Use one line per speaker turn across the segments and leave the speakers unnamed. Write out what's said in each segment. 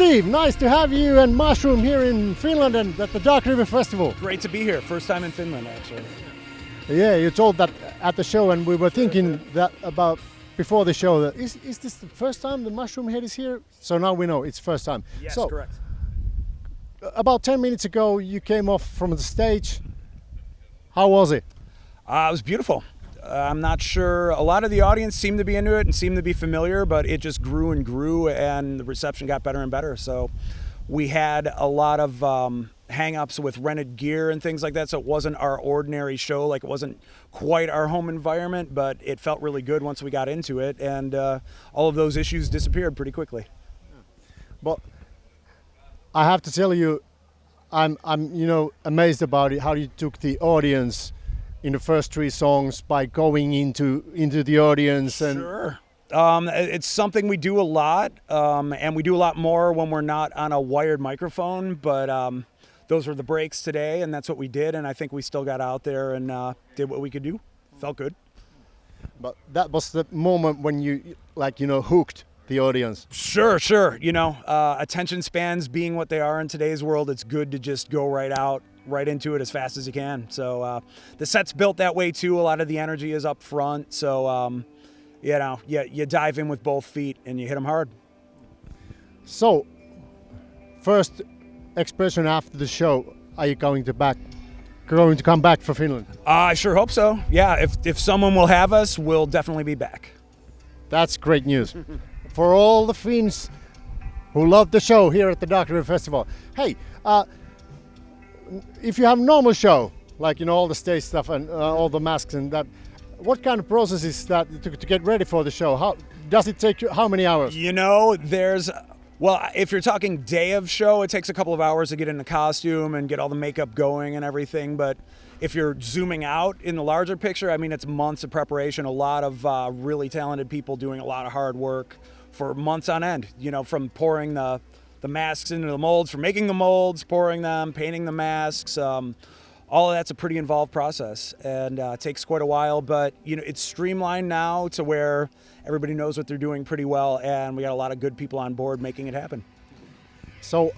Steve, nice to have you and Mushroom here in Finland and at the Dark River Festival.
Great to be here. First time in Finland, actually.
Yeah, you told that at the show, and we were thinking that about before the show. That is this the first time the Mushroomhead is here? So now we know it's first time.
Yes,
so,
correct.
About 10 minutes ago, you came off from the stage. How was it?
It was beautiful. I'm not sure. A lot of the audience seemed to be into it and seemed to be familiar, but it just grew and grew, and the reception got better and better. So we had a lot of hang-ups with rented gear and things like that, so it wasn't our ordinary show. Like, it wasn't quite our home environment, but it felt really good once we got into it, and all of those issues disappeared pretty quickly.
But I have to tell you, I'm amazed about it, how you took the audience in the first three songs by going into the audience. And
sure. It's something we do a lot, and we do a lot more when we're not on a wired microphone, but those were the breaks today, and that's what we did, and I think we still got out there and did what we could do. Felt good.
But that was the moment when you, hooked the audience.
Sure. Attention spans being what they are in today's world, it's good to just go right into it as fast as you can. So the set's built that way too. A lot of the energy is up front. So, you dive in with both feet and you hit them hard.
So, first expression after the show, are you going to come back for Finland?
I sure hope so. Yeah, if someone will have us, we'll definitely be back.
That's great news. For all the Finns who love the show here at the Dark River Festival. Hey, if you have a normal show, all the stage stuff and all the masks and that, what kind of process is that to get ready for the show? How does it take you, how many hours?
If you're talking day of show, it takes a couple of hours to get in the costume and get all the makeup going and everything. But if you're zooming out in the larger picture, it's months of preparation, a lot of really talented people doing a lot of hard work for months on end, from pouring the masks into the molds, from making the molds, pouring them, painting the masks. All of that's a pretty involved process, and it takes quite a while, but it's streamlined now to where everybody knows what they're doing pretty well, and we got a lot of good people on board making it happen.
So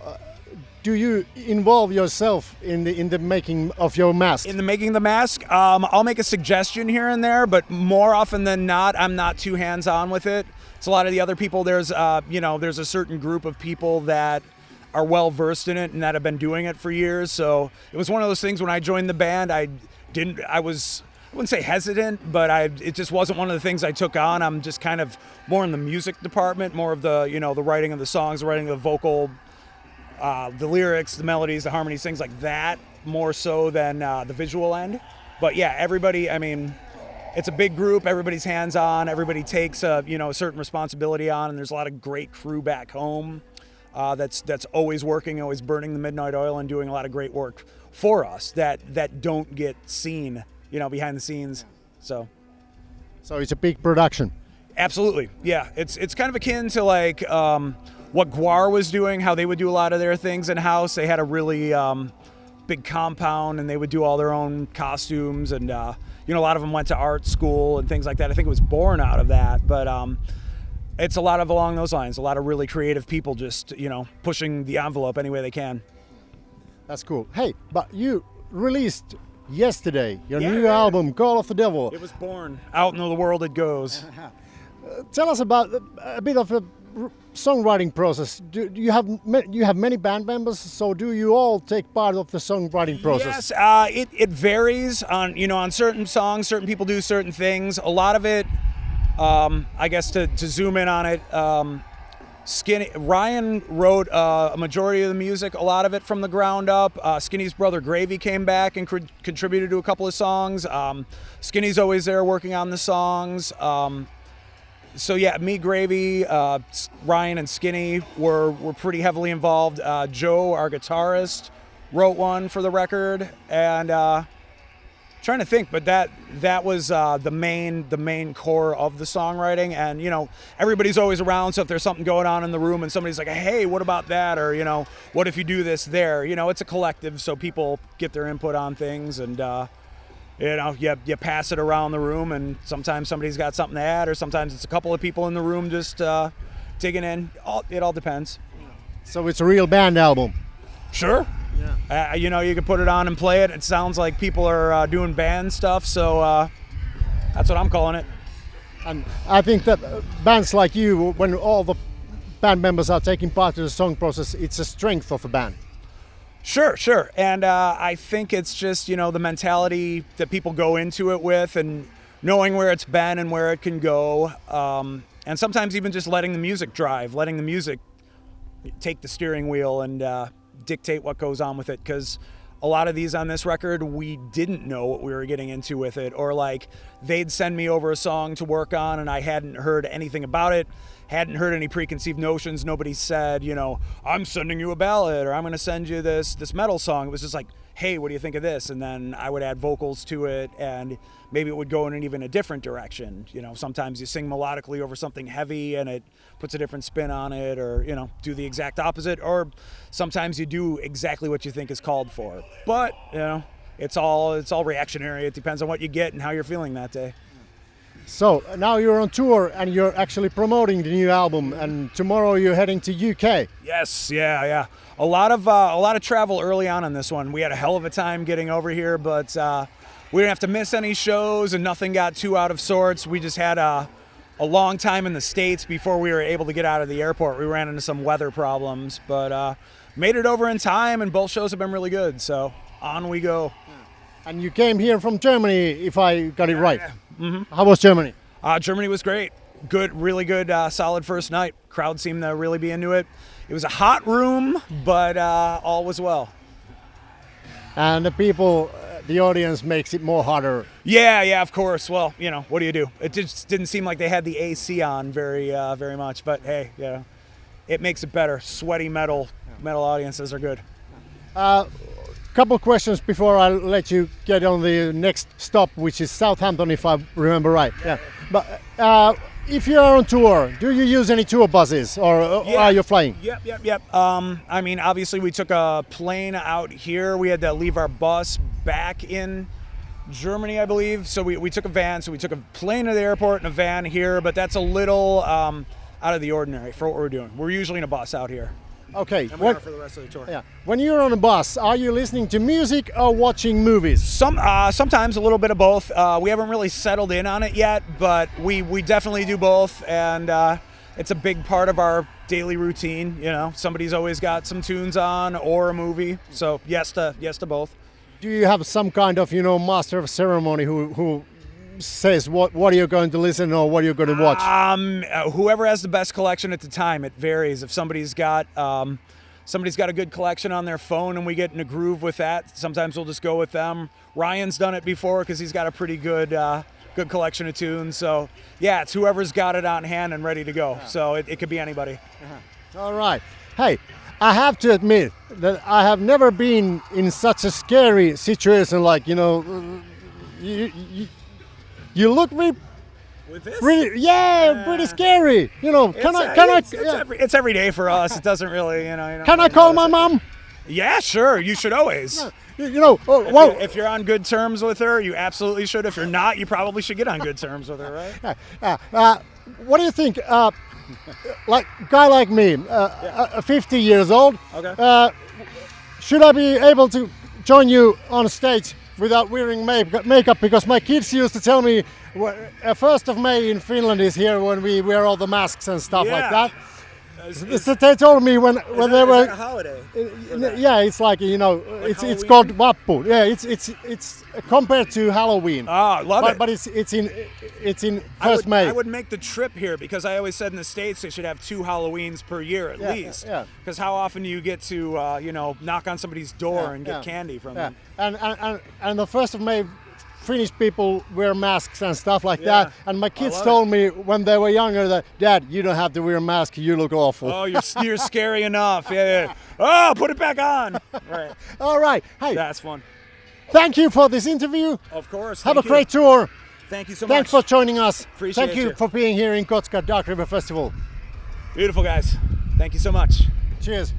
do you involve yourself in the making of your mask?
In the making of the mask, I'll make a suggestion here and there, but more often than not, I'm not too hands-on with it. It's a lot of the other people. There's a certain group of people that are well versed in it and that have been doing it for years. So it was one of those things when I joined the band, I wouldn't say hesitant, but it just wasn't one of the things I took on. I'm just kind of more in the music department, more of the, the writing of the songs, the writing of the vocal, the lyrics, the melodies, the harmonies, things like that, more so than the visual end. But yeah, everybody, it's a big group, everybody's hands-on, everybody takes a certain responsibility on, and there's a lot of great crew back home that's always working, always burning the midnight oil and doing a lot of great work for us that don't get seen, behind the scenes. So
it's a big production.
Absolutely, yeah. It's kind of akin to what Gwar was doing, how they would do a lot of their things in-house. They had a really big compound, and they would do all their own costumes, and a lot of them went to art school and things like that. I think it was born out of that, but It's a lot of along those lines. A lot of really creative people just, pushing the envelope any way they can.
That's cool. Hey, but you released yesterday your new
Yeah.
album, Call of the Devil.
It was born. Out into the world it goes.
Tell us about a bit of the songwriting process. Do you have many band members? So do you all take part of the songwriting process?
Yes, it varies on certain songs. Certain people do certain things. A lot of it, I guess to zoom in on it, Ryan wrote a majority of the music, a lot of it from the ground up. Skinny's brother Gravy came back and contributed to a couple of songs. Skinny's always there working on the songs. So yeah, me, Gravy, Ryan, and Skinny were pretty heavily involved. Joe, our guitarist, wrote one for the record, and trying to think, but that was the main core of the songwriting. And everybody's always around, so if there's something going on in the room and somebody's like, hey, what about that, or what if you do this there, it's a collective, so people get their input on things, and you pass it around the room, and sometimes somebody's got something to add, or sometimes it's a couple of people in the room just digging in. It all depends.
So it's a real band album.
Sure. Yeah. You can put it on and play it. It sounds like people are doing band stuff, so that's what I'm calling it.
And I think that bands like you, when all the band members are taking part in the song process, it's a strength of a band.
Sure. And I think it's just, the mentality that people go into it with, and knowing where it's been and where it can go. And sometimes even just letting the music drive, letting the music take the steering wheel and dictate what goes on with it. Because a lot of these on this record, we didn't know what we were getting into with it. Or like they'd send me over a song to work on and I hadn't heard anything about it. Hadn't heard any preconceived notions. Nobody said, I'm sending you a ballad, or I'm going to send you this metal song. It was just like, hey, what do you think of this? And then I would add vocals to it, and maybe it would go in an even a different direction. Sometimes you sing melodically over something heavy and it puts a different spin on it, or, do the exact opposite. Or sometimes you do exactly what you think is called for. But, it's all reactionary. It depends on what you get and how you're feeling that day.
So now you're on tour and you're actually promoting the new album, and tomorrow you're heading to UK.
Yes, yeah. A lot of travel early on this one. We had a hell of a time getting over here, but we didn't have to miss any shows, and nothing got too out of sorts. We just had a long time in the States before we were able to get out of the airport. We ran into some weather problems, but made it over in time, and both shows have been really good. So on we go.
And you came here from Germany, if I got it right.
Yeah. Mm-hmm.
How was Germany?
Germany was great. Good, really good, solid first night. Crowd seemed to really be into it. It was a hot room, but all was well.
And the people, the audience makes it more hotter.
Yeah, of course. Well, what do you do? It just didn't seem like they had the AC on very much. But hey, it makes it better. Sweaty metal audiences are good.
Couple questions before I let you get on the next stop, which is Southampton, if I remember right. Yeah. But if you are on tour, do you use any tour buses, or are you flying?
Yep. Obviously we took a plane out here. We had to leave our bus back in Germany, I believe. So we took a van. So we took a plane to the airport and a van here, but that's a little out of the ordinary for what we're doing. We're usually in a bus out here.
Okay.
And we are for the rest of the tour.
Yeah. When you're on a bus, are you listening to music or watching movies?
Sometimes a little bit of both. We haven't really settled in on it yet, but we definitely do both, and it's a big part of our daily routine. Somebody's always got some tunes on or a movie. So yes to both.
Do you have some kind of master of ceremony who says what are you going to listen or what are you going to watch?
Whoever has the best collection at the time. It varies. If somebody's got a good collection on their phone and we get in a groove with that, sometimes we'll just go with them. Ryan's done it before because he's got a pretty good collection of tunes. So yeah, it's whoever's got it on hand and ready to go. So it could be anybody.
All right. Hey, I have to admit that I have never been in such a scary situation. Like you look me
with this?
pretty scary.
It's every day for us. It doesn't really,
Can I call my mom?
Yeah, sure. You should always.
If
you're on good terms with her, you absolutely should. If you're not, you probably should get on good terms with her, right?
what do you think? Like guy like me, 50 years old.
Okay.
Should I be able to join you on stage without wearing makeup? Because my kids used to tell me 1st of May in Finland is here when we wear all the masks and stuff like that. So they told me when they were.
Is that a holiday?
Yeah, it's like
Like
it's called Vappu. Yeah, it's compared to Halloween.
Ah, love it.
But it's in 1st May.
I would make the trip here because I always said in the States they should have 2 Halloweens per year at least.
Yeah.
Because how often do you get to knock on somebody's door and get candy from them?
And the 1st of May, Finnish people wear masks and stuff like that. And my kids told me when they were younger that, Dad, you don't have to wear a mask. You look awful.
Oh, you're scary enough. Yeah. Oh, put it back on. Right.
All right. Hey,
that's fun.
Thank you for this interview.
Of course.
Have a great tour.
Thank you so much.
Thanks for joining us.
Appreciate
Thank you for being here in Kotka Dark River Festival.
Beautiful, guys. Thank you so much.
Cheers.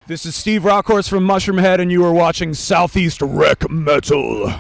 This is Steve Rauckhorst from Mushroomhead, and you are watching Southeast Rec Metal.